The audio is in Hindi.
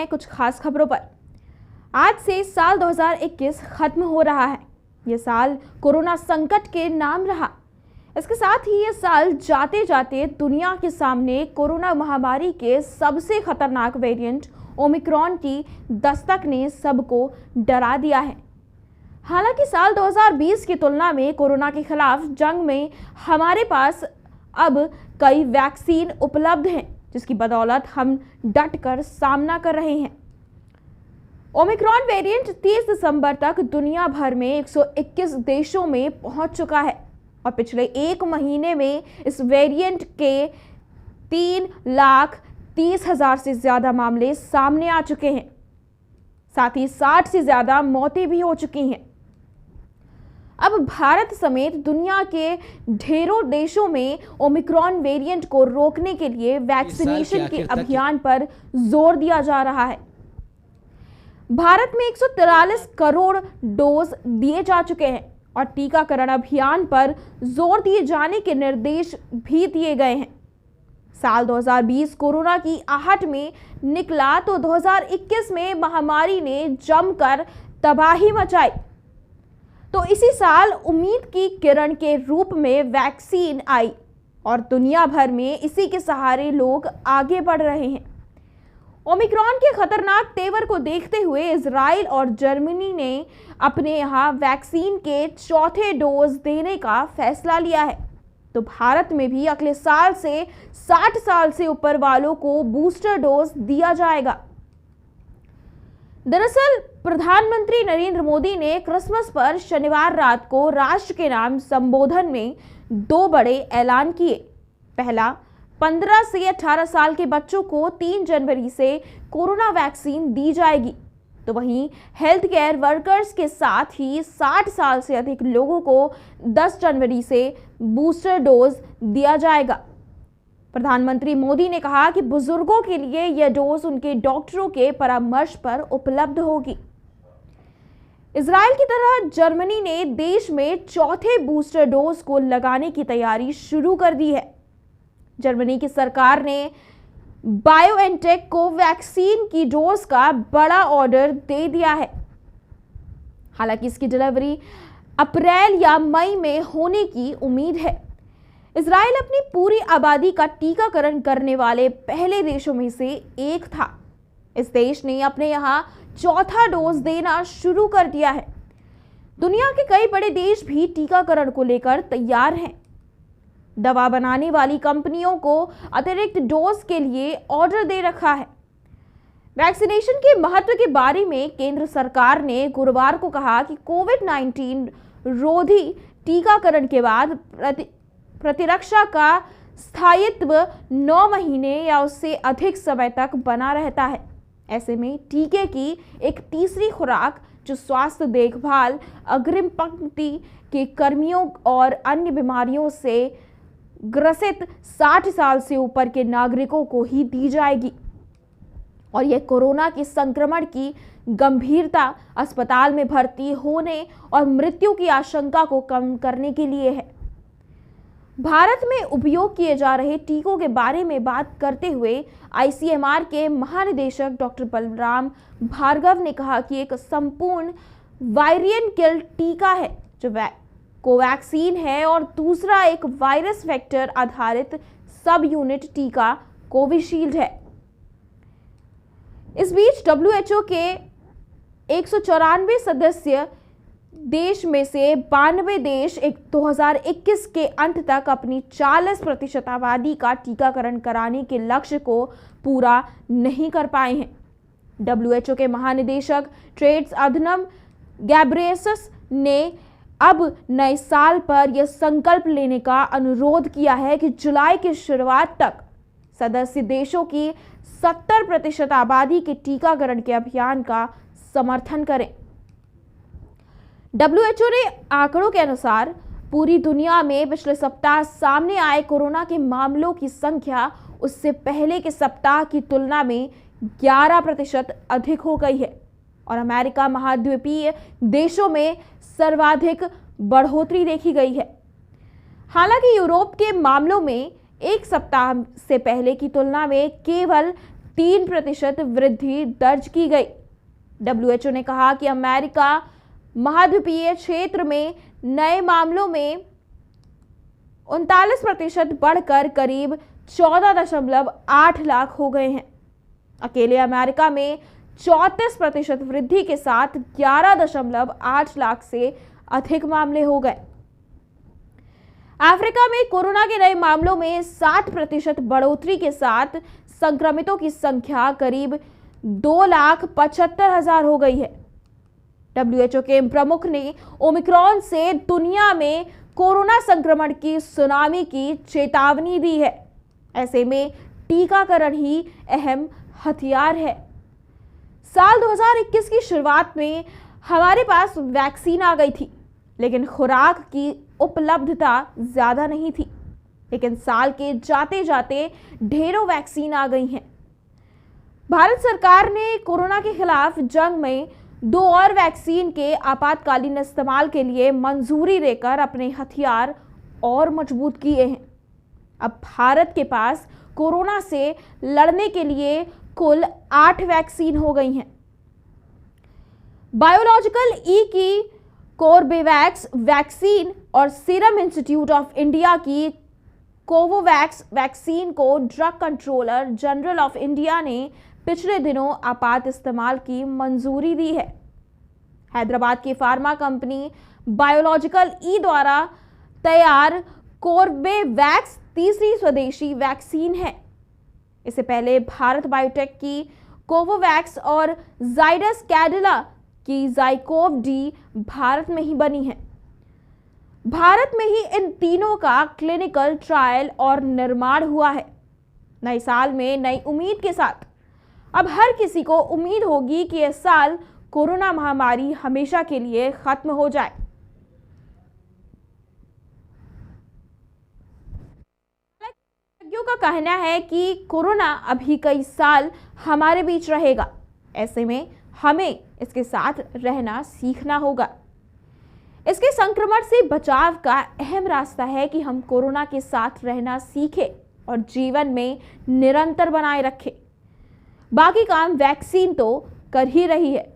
हैं कुछ खास खबरों पर। आज से साल 2021 खत्म हो रहा है। ये साल कोरोना संकट के नाम रहा। इसके साथ ही ये साल जाते जाते दुनिया के सामने कोरोना महामारी के सबसे खतरनाक वेरिएंट ओमिक्रॉन की दस्तक ने सबको डरा दिया है। हालांकि साल 2020 की तुलना में कोरोना के खिलाफ जंग में हमारे पास अब कई वैक्सीन उपलब्ध हैं, जिसकी बदौलत हम डट कर सामना कर रहे हैं। ओमिक्रॉन वेरिएंट 30 दिसंबर तक दुनिया भर में 121 देशों में पहुंच चुका है और पिछले एक महीने में इस वेरिएंट के 3,30,000 से ज्यादा मामले सामने आ चुके हैं। साथ ही 60 से ज्यादा मौतें भी हो चुकी हैं। अब भारत समेत दुनिया के ढेरों देशों में ओमिक्रॉन वेरिएंट को रोकने के लिए वैक्सीनेशन के अभियान पर जोर दिया जा रहा है। भारत में 143 करोड़ डोज दिए जा चुके हैं और टीकाकरण अभियान पर जोर दिए जाने के निर्देश भी दिए गए हैं। साल 2020 कोरोना की आहट में निकला तो 2021 में महामारी ने जमकर तबाही मचाई। तो इसी साल उम्मीद की किरण के रूप में वैक्सीन आई और दुनिया भर में इसी के सहारे लोग आगे बढ़ रहे हैं। ओमिक्रॉन के खतरनाक तेवर को देखते हुए इजराइल और जर्मनी ने अपने यहाँ वैक्सीन के चौथे डोज देने का फैसला लिया है। तो भारत में भी अगले साल से 60 साल से ऊपर वालों को बूस्टर डोज दिया जाएगा। दरअसल प्रधानमंत्री नरेंद्र मोदी ने क्रिसमस पर शनिवार रात को राष्ट्र के नाम संबोधन में दो बड़े ऐलान किए। पहला, 15 से 18 साल के बच्चों को 3 जनवरी से कोरोना वैक्सीन दी जाएगी। तो वहीं हेल्थ केयर वर्कर्स के साथ ही 60 साल से अधिक लोगों को 10 जनवरी से बूस्टर डोज दिया जाएगा। प्रधानमंत्री मोदी ने कहा कि बुजुर्गों के लिए यह डोज उनके डॉक्टरों के परामर्श पर उपलब्ध होगी। इजराइल की तरह जर्मनी ने देश में चौथे बूस्टर डोज को लगाने की तैयारी शुरू कर दी है। जर्मनी की सरकार ने बायोएनटेक को वैक्सीन की डोज का बड़ा ऑर्डर दे दिया है। हालांकि इसकी डिलीवरी अप्रैल या मई में होने की उम्मीद है। इजराइल अपनी पूरी आबादी का टीकाकरण करने वाले पहले देशों में से एक था। इस देश ने अपने यहाँ चौथा डोज देना शुरू कर दिया है। दुनिया के कई बड़े देश भी टीकाकरण को लेकर तैयार हैं। दवा बनाने वाली कंपनियों को अतिरिक्त डोज के लिए ऑर्डर दे रखा है। वैक्सीनेशन के महत्व के बारे में केंद्र सरकार ने गुरुवार को कहा कि कोविड-19 रोधी टीकाकरण के बाद प्रतिरक्षा का स्थायित्व 9 महीने या उससे अधिक समय तक बना रहता है। ऐसे में टीके की एक तीसरी खुराक, जो स्वास्थ्य देखभाल, अग्रिम पंक्ति के कर्मियों और अन्य बीमारियों से ग्रसित 60 साल से ऊपर के नागरिकों को ही दी जाएगी। और यह कोरोना के संक्रमण की गंभीरता, अस्पताल में भर्ती होने और मृत्यु की आशंका को कम करने के लिए है। भारत में उपयोग किए जा रहे टीकों के बारे में बात करते हुए आईसीएमआर के महानिदेशक डॉक्टर बलराम भार्गव ने कहा कि एक संपूर्ण वायरियन किल टीका है जो कोवैक्सीन है और दूसरा एक वायरस वेक्टर आधारित सब यूनिट टीका कोविशील्ड है। इस बीच डब्ल्यूएचओ के 194 सदस्य देश में से 92 देश 2021 के अंत तक अपनी 40% आबादी का टीकाकरण कराने के लक्ष्य को पूरा नहीं कर पाए हैं। डब्ल्यूएचओ के महानिदेशक टेड्रोस अधनम गैब्रेयसस ने अब नए साल पर यह संकल्प लेने का अनुरोध किया है कि जुलाई की शुरुआत तक सदस्य देशों की 70% आबादी के टीकाकरण के अभियान का समर्थन करें। डब्ल्यूएचओ ने आंकड़ों के अनुसार पूरी दुनिया में पिछले सप्ताह सामने आए कोरोना के मामलों की संख्या उससे पहले के सप्ताह की तुलना में 11% अधिक हो गई है और अमेरिका महाद्वीपीय देशों में सर्वाधिक बढ़ोतरी देखी गई है। हालांकि यूरोप के मामलों में एक सप्ताह से पहले की तुलना में केवल 3% वृद्धि दर्ज की गई। WHO ने कहा कि अमेरिका महाद्वीपीय क्षेत्र में नए मामलों में 39% बढ़कर करीब 14.8 लाख हो गए हैं। अकेले अमेरिका में 34% वृद्धि के साथ 11.8 लाख से अधिक मामले हो गए। अफ्रीका में कोरोना के नए मामलों में 60% बढ़ोतरी के साथ संक्रमितों की संख्या करीब 2,75,000 हो गई है। WHO के प्रमुख ने ओमिक्रॉन से दुनिया में कोरोना संक्रमण की सुनामी की चेतावनी दी है। ऐसे में टीकाकरण ही अहम हथियार है। साल 2021 की शुरुआत में हमारे पास वैक्सीन आ गई थी, लेकिन खुराक की उपलब्धता ज्यादा नहीं थी। लेकिन साल के जाते जाते ढेरों वैक्सीन आ गई हैं। भारत सरकार ने कोरोना के खिलाफ जंग में 2 और वैक्सीन के आपातकालीन इस्तेमाल के लिए मंजूरी देकर अपने हथियार और मजबूत किए हैं। अब भारत के पास कोरोना से लड़ने के लिए कुल 8 वैक्सीन हो गई हैं। बायोलॉजिकल ई की कोर्बेवैक्स वैक्सीन और सीरम इंस्टीट्यूट ऑफ इंडिया की कोवोवैक्स वैक्सीन को drug controller general of India ने पिछले दिनों आपात इस्तेमाल की मंजूरी दी है। हैदराबाद की फार्मा कंपनी बायोलॉजिकल ई द्वारा तैयार कोर्बेवैक्स तीसरी स्वदेशी वैक्सीन है। इससे पहले भारत बायोटेक की कोवोवैक्स और जाइडस कैडिला की जाइकोव डी भारत में ही बनी है। भारत में ही इन तीनों का क्लिनिकल ट्रायल और निर्माण हुआ है। नए साल में नई उम्मीद के साथ अब हर किसी को उम्मीद होगी कि इस साल कोरोना महामारी हमेशा के लिए खत्म हो जाए। विशेषज्ञों का कहना है कि कोरोना अभी कई साल हमारे बीच रहेगा। ऐसे में हमें इसके साथ रहना सीखना होगा। इसके संक्रमण से बचाव का अहम रास्ता है कि हम कोरोना के साथ रहना सीखें और जीवन में निरंतर बनाए रखें। बाकी काम वैक्सीन तो कर ही रही है।